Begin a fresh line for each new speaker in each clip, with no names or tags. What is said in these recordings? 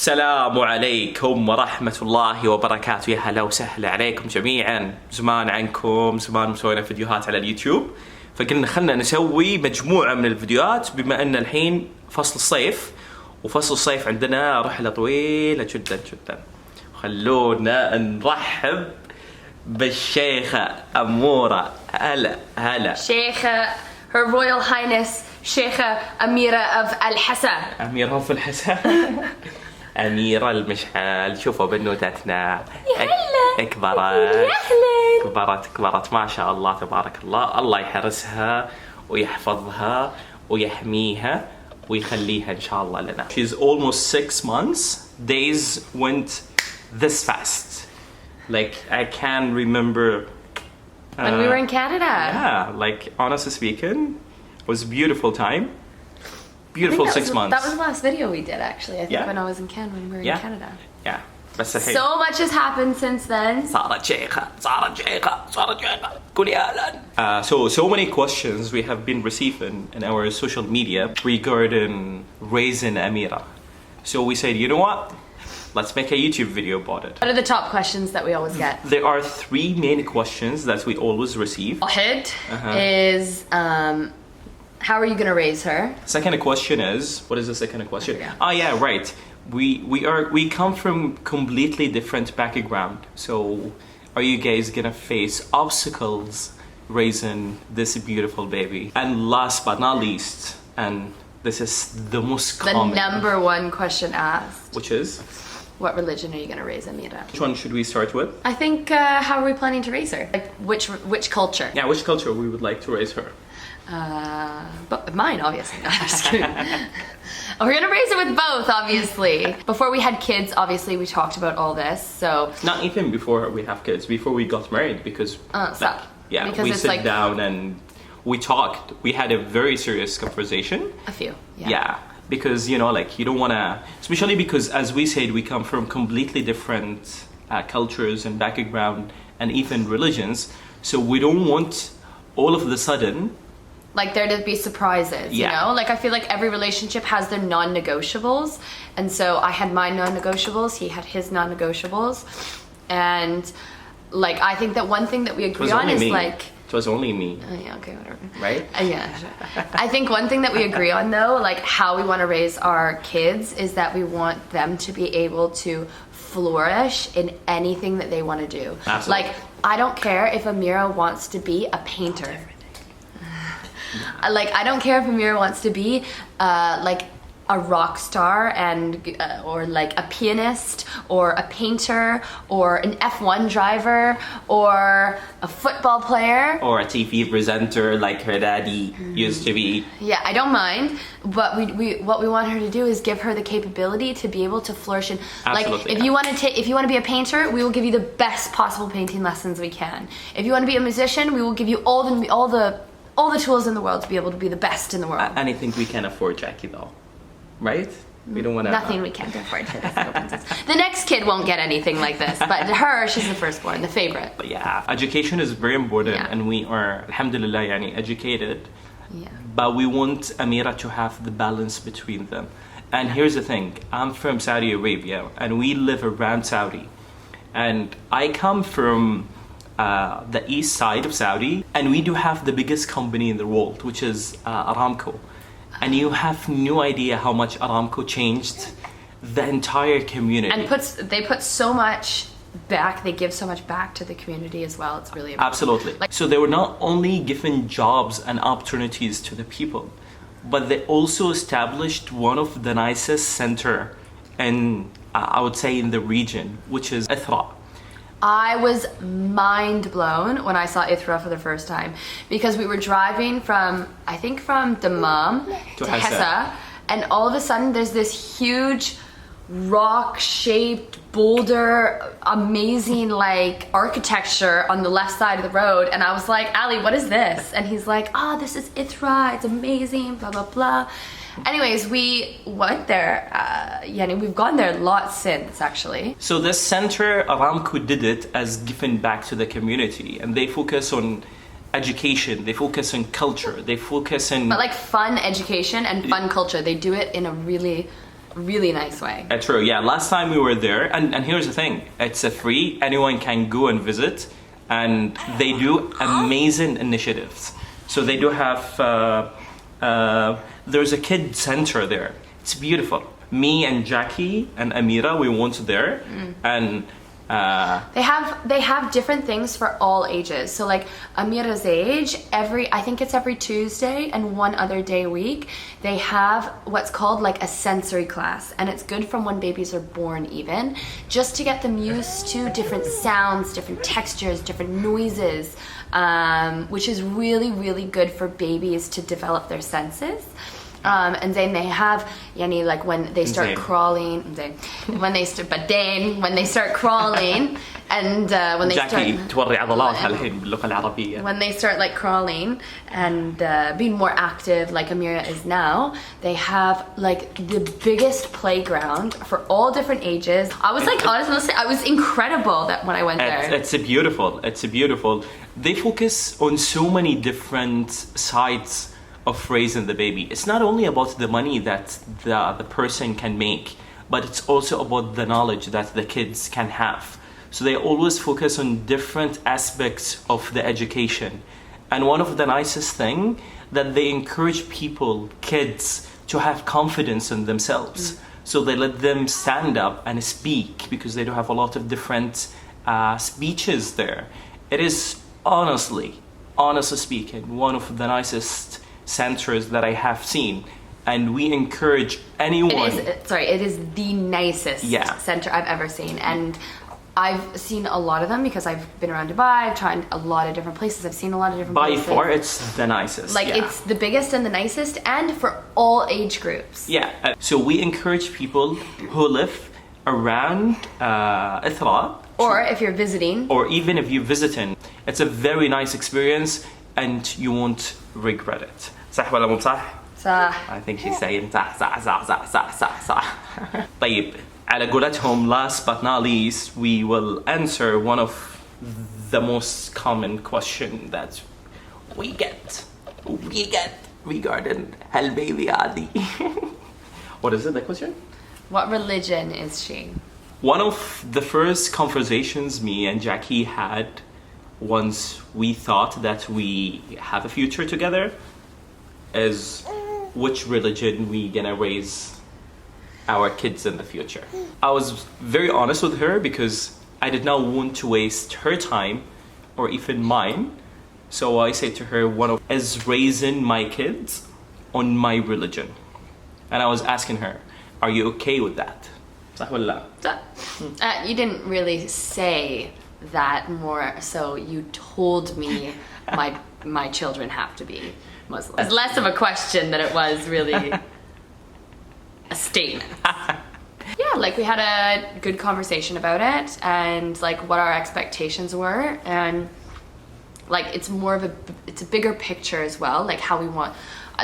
السلام عليكم ورحمة الله وبركاته. يا هلا وسهلا عليكم جميعا. زمان عنكم، زمان مسوينا فيديوهات على اليوتيوب، فقلنا خلنا نسوي مجموعة من الفيديوهات بما ان الحين فصل الصيف، وفصل الصيف عندنا رحلة طويلة جدا جدا. خلونا نرحب بالشيخة أمورة. هلا
شيخة Her Royal Highness شيخة أميرة of الحسا.
أميرة في الحسا. أميرة المشعل. شوفوا بنوتتنا كبرت ما شاء الله تبارك الله. الله يحرسها ويحفظها ويحميها ويخليها إن شاء الله لنا. She's almost 6 months. Days went this fast. Like I can't remember
when we were in Canada.
Yeah, like honestly speaking, it was a beautiful time. Beautiful 6 months.
That was the last video we did actually. I think when I was in Canada, when we were in Canada.
Yeah. بس الحين
So much has happened since then.
صارت شيخة. قولي أهلا. So many questions we have been receiving in our social media regarding raising Amira. So we said, you know what? Let's make a YouTube video about it.
What are the top questions that we always get?
There are 3 main questions that we always receive.
واحد is how are you gonna raise her?
Second question is, what is the second question?
Yeah.
Yeah, right. We come from completely different background. So are you guys gonna face obstacles raising this beautiful baby? And last but not least, and this is the most common.
The number 1 question asked.
Which is?
What religion are you gonna raise Amira?
Which one should we start with?
I think how are we planning to raise her? Like which culture?
Yeah, which culture we would like to raise her?
But mine, obviously. No, I'm just kidding. We're gonna raise her with both, obviously. Before we had kids, obviously, we talked about all this. So
not even before we have kids, before we got married, because
because
we
it's
sit
like,
down and we talked. We had a very serious conversation.
A few,
yeah. Because you know, like you don't wanna, especially because as we said, we come from completely different cultures and background and even religions. So we don't want all of the sudden.
Like there to be surprises, you know? Like I feel like every relationship has their non-negotiables. And so I had my non-negotiables, he had his non-negotiables. And like I think that one thing that we agree on is like...
It was only me.
Yeah, okay, whatever.
Right?
Yeah. I think one thing that we agree on though, like how we want to raise our kids is that we want them to be able to flourish in anything that they want to do.
Absolutely.
Like I don't care if Amira wants to be a painter. Like I don't care if Amira wants to be like a rock star and or like a pianist or a painter or an F1 driver or a football player
or a TV presenter like her daddy used to be.
Yeah, I don't mind, but what we want her to do is give her the capability to be able to flourish in. Like if you want to be a painter, we will give you the best possible painting lessons we can. If you want to be a musician, we will give you all the tools in the world to be able to be the best in the world.
Anything we can afford, Jackie, though. Right? We don't want to...
Nothing we can't afford. The next kid won't get anything like this, but her, she's the firstborn, the favorite.
But yeah, education is very important and we are, alhamdulillah, educated.
Yeah.
But we want Amira to have the balance between them. And here's the thing, I'm from Saudi Arabia and we live around Saudi. And I come from the east side of Saudi, and we do have the biggest company in the world, which is Aramco. And you have no idea how much Aramco changed the entire community.
And they put so much back, they give so much back to the community as well. It's really important.
Absolutely. So they were not only giving jobs and opportunities to the people, but they also established one of the nicest center in, I would say, in the region, which is Ithra.
I was mind blown when I saw Ithra for the first time because we were driving from Dammam to Hessa, and all of a sudden there's this huge rock-shaped boulder, amazing like architecture on the left side of the road, and I was like, Ali, what is this? And he's like, this is Ithra, it's amazing, blah blah blah. Anyways, we went there, we've gone there a lot since actually.
So this center, Aramco did it as giving back to the community, and they focus on education, they focus on culture, they focus on...
But like fun education and fun culture, they do it in a really really nice way.
True, yeah. Last time we were there, and here's the thing, it's a free, anyone can go and visit, and they do amazing initiatives. So they do have, there's a kid center there. It's beautiful. Me and Jackie and Amira, we went there, and
they have different things for all ages. So like Amira's age, I think it's every Tuesday and one other day a week, they have what's called like a sensory class, and it's good from when babies are born even, just to get them used to different sounds, different textures, different noises, which is really, really good for babies to develop their senses. And then they have, yani, like when they start crawling, when they start crawling, and when they
Jackie توري عضلاتها الحين باللغة العربية.
When they start like crawling and being more active, like Amira is now, they have like the biggest playground for all different ages. I was like, honestly, I was incredible that when I went there.
It's beautiful. They focus on so many different sides of raising the baby. It's not only about the money that the person can make, but it's also about the knowledge that the kids can have. So they always focus on different aspects of the education. And one of the nicest thing that they encourage people, kids, to have confidence in themselves. So they let them stand up and speak, because they do have a lot of different speeches there. It is honestly speaking, one of the nicest centers that I have seen, and we encourage anyone.
It is the nicest center I've ever seen, and I've seen a lot of them because I've been around Dubai. I've tried a lot of different places. I've seen a lot of different places.
By far, it's the nicest.
Like it's the biggest and the nicest, and for all age groups.
Yeah. So we encourage people who live around إثراء,
or if you're visiting,
or even if you're visiting, it's a very nice experience, and you won't regret it. صح ولا مو صح؟
صح.
I think she's saying صح. طيب على قولتهم, last but not least, we will answer one of the most common question that we get regarding هالبيبي هذه. What is it, the question?
What religion is she?
One of the first conversations me and Jackie had once we thought that we have a future together is which religion we gonna raise our kids in the future. I was very honest with her because I did not want to waste her time or even mine. So I said to her, one of is raising my kids on my religion. And I was asking her, are you okay with that? صح ولا لا?
You didn't really say that, more so you told me my children have to be Muslim. It's less of a question than it was really a statement. Yeah, like we had a good conversation about it, and like what our expectations were, and like it's a bigger picture as well, like how we want,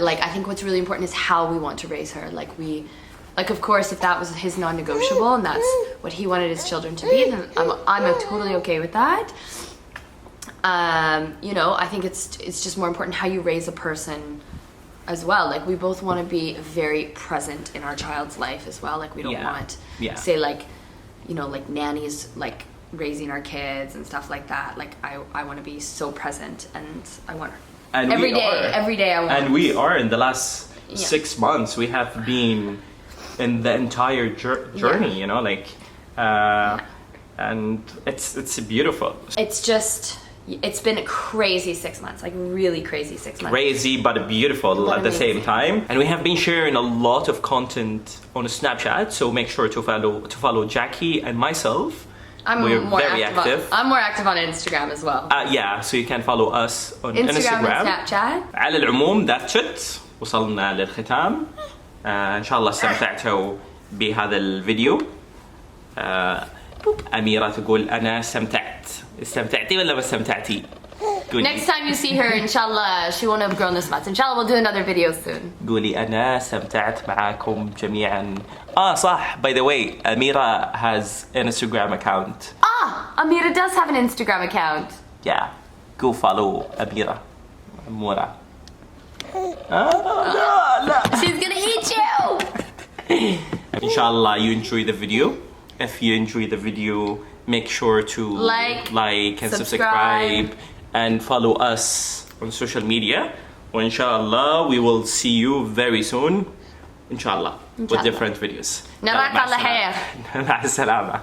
like I think what's really important is how we want to raise her. Like of course, if that was his non-negotiable and that's what he wanted his children to be, then I'm totally okay with that. You know, I think it's just more important how you raise a person as well. Like we both want to be very present in our child's life as well. Like we don't want say like, you know, like nannies like raising our kids and stuff like that. Like I want to be so present, and I want
and
every day I want.
And we are in the last 6 months we have been in the entire journey, you know, like and it's beautiful. It's been a crazy 6 months, like really crazy 6 months. Crazy but beautiful at the same time. And we have been sharing a lot of content on Snapchat, so make sure to follow Jackie and myself. We're very active.
I'm more active on Instagram as well.
Yeah, so you can follow us on Instagram
and Snapchat.
على العموم that's it. وصلنا للختام. إن شاء الله استمتعتوا بهذا الفيديو. أميرة تقول أنا استمتعتي ولا ما استمتعتي؟
Next time you see her, inshallah, she won't have grown this much. Inshallah, we'll do another video soon.
قولي أنا استمتعت معاكم جميعا. صح, by the way, Amira has an Instagram account.
Amira does have an Instagram account.
Yeah, go follow Amira. Amora. لا.
She's gonna eat you.
إن شاء الله you enjoy the video. If you enjoy the video, make sure to like and subscribe and follow us on social media. وإن شاء الله we will see you very soon. إن شاء الله with different videos.
نراك على خير.
مع السلامة.